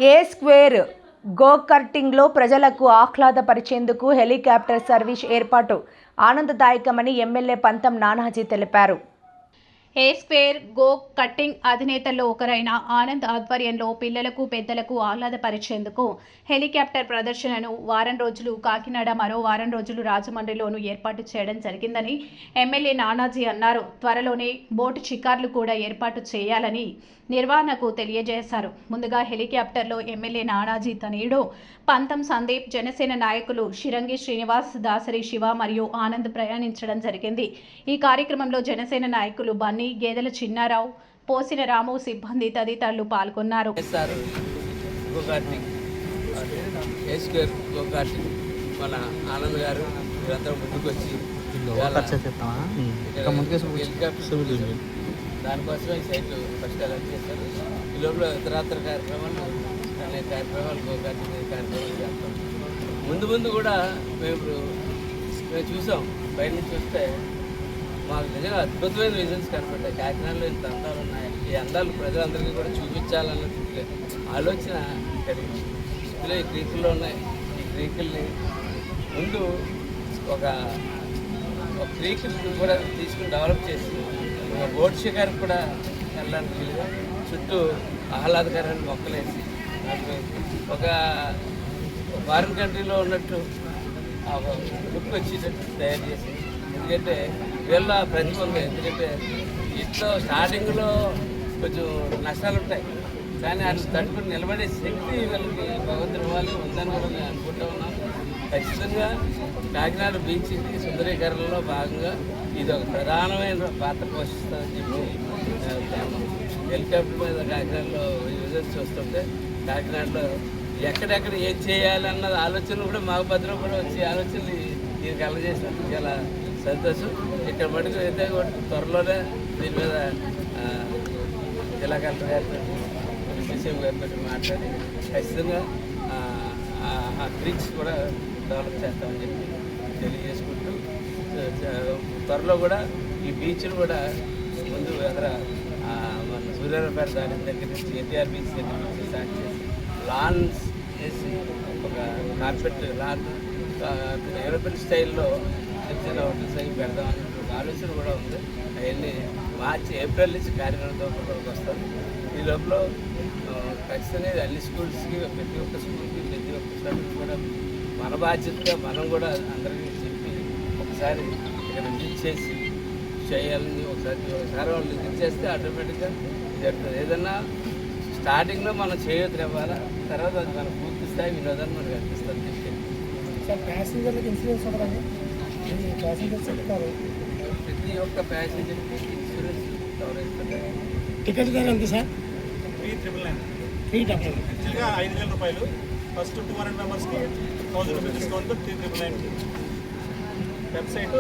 ఏ square go కార్టింగ్లో ప్రజలకు ఆహ్లాదపరిచేందుకు helicopter service ఏర్పాటు ఆనందదాయకమని MLA పంతం నానాజీ తెలిపారు. ఏ స్క్వేర్ గో కట్టింగ్ అధినేతల్లో ఒకరైన ఆనంద్ ఆధ్వర్యంలో పిల్లలకు పెద్దలకు ఆహ్లాదపరిచేందుకు హెలికాప్టర్ ప్రదర్శనను వారం రోజులు కాకినాడ, మరో వారం రోజులు రాజమండ్రిలోనూ ఏర్పాటు చేయడం జరిగిందని ఎమ్మెల్యే నానాజీ అన్నారు. త్వరలోనే బోటు షికార్లు కూడా ఏర్పాటు చేయాలని నిర్వహణకు తెలియజేశారు. ముందుగా హెలికాప్టర్లో ఎమ్మెల్యే నానాజీ తనయుడు పంతం సందీప్, జనసేన నాయకులు షిరంగి శ్రీనివాస్, దాసరి శివ మరియు ఆనంద్ ప్రయాణించడం జరిగింది. ఈ కార్యక్రమంలో జనసేన నాయకులు బన్నీ, గేదెల చిన్నారావు, పోసిన రాము, సిబ్బంది తదితరులు పాల్గొన్నారు. మన ఆనంద్ గారు వీరందరూ ముందుకొచ్చి దానికోసం ఈ సైట్ ఫస్ట్ అలర్ట్ చేస్తారు. ఈ లోపల ఇతరాతర కార్యక్రమాలు అనేక కార్యక్రమాలు కార్యక్రమాలు చేస్తాం. ముందు కూడా మేము చూసాం. బయట నుంచి చూస్తే మాకు నిజంగా అద్భుతమైన విజన్స్ కనపడ్డాయి. కాకినాడలో ఇంత అందాలు ఉన్నాయి. ఈ అందాలు ప్రజలందరికీ కూడా చూపించాలన్న ఆలోచన కలిగింది. ఇందులో ఈ క్రీకుల్లో ఉన్నాయి. ఈ క్రీకుల్ని ముందు ఒక క్రీకుల్ని కూడా తీసుకుని డెవలప్ చేసి బోట్ షికార్కి కూడా వెళ్ళడానికి వీలుగా చుట్టూ ఆహ్లాదకరమైన మొక్కలేసి ఒక ఫారిన్ కంట్రీలో ఉన్నట్టు లుక్ వచ్చేటట్టు తయారు చేసి, ఎందుకంటే వీళ్ళ ప్రతిభ ఉంది. ఎందుకంటే ఇంట్లో స్టార్టింగ్లో కొంచెం నష్టాలు ఉంటాయి, కానీ అటు తట్టుకుని నిలబడే శక్తి వీళ్ళకి భగవంతుని ఇవ్వాలి ఉందని కూడా నేను అనుకుంటూ ఉన్నాను. ఖచ్చితంగా కాకినాడ బీచ్ సుందరీకరణలో భాగంగా ఇది ఒక ప్రధానమైన పాత్ర పోషిస్తుందని చెప్పి హెలికాప్టర్ మీద కాకినాడలో యూజర్స్ చూస్తుంటే కాకినాడలో ఎక్కడెక్కడ ఏం చేయాలన్నది ఆలోచనలు కూడా మాగుపత్రం కూడా వచ్చే ఆలోచనలు దీనికి అలజేసినట్టు చాలా సంతోషం. ఇక్కడ మటుకు అయితే త్వరలోనే దీని మీద జిల్లా కలెక్టర్ గారితో సీఎం గారితో మాట్లాడి ఖచ్చితంగా ఆ బ్రిడ్జ్ కూడా డెవలప్ చేస్తామని చెప్పి తెలియజేసుకుంటూ త్వరలో కూడా ఈ బీచ్లు కూడా ముందు ఎదుర మన సూర్యారావుపేట దాని దగ్గర నుంచి ఎన్టీఆర్ బీచ్ దగ్గర నుంచి స్టార్ట్ చేసి లాన్స్ చేసి ఒక కార్పెట్ లాన్ యూరోపియన్ స్టైల్లో చిన్న హోటల్స్ అవి పెడదామని ఒక ఆలోచన కూడా ఉంది. అవన్నీ మార్చి ఏప్రిల్ నుంచి కార్యక్రమంలోకి వస్తాం. ఈ లోపల ఖచ్చితంగా అన్ని స్కూల్స్కి ప్రతి ఒక్క స్కూల్కి ప్రతి ఒక్క స్టూడెంట్కి కూడా మన బాధ్యతగా మనం కూడా అందరికీ చెప్పి ఒకసారి ఇక్కడ విజిట్ చేసి చేయాలని ఒకసారి వాళ్ళు విజిట్ చేస్తే ఆటోమేటిక్గా జరుగుతుంది. ఏదన్నా స్టార్టింగ్లో మనం చేయొద్దు ఇవ్వాలా, తర్వాత అది మన పూర్తి స్థాయి వినోదాన్ని మనకు అనిపిస్తుంది. సార్ ప్యాసింజర్లకు ఇన్సూరెన్స్ ఉండదండి? ప్యాసింజర్స్ చెప్తారు ప్రతి ఒక్క ప్యాసింజర్కి ఇన్సూరెన్స్ కవరేజ్ పెట్టాలి. టికెట్ ధర ఎంత సార్? 3,999 యాక్చువల్గా 5,000 రూపాయలు. ఫస్ట్ 200 మెంబర్స్కి 1,000 రూపీస్ డిస్కౌంట్ 3,999. వెబ్సైట్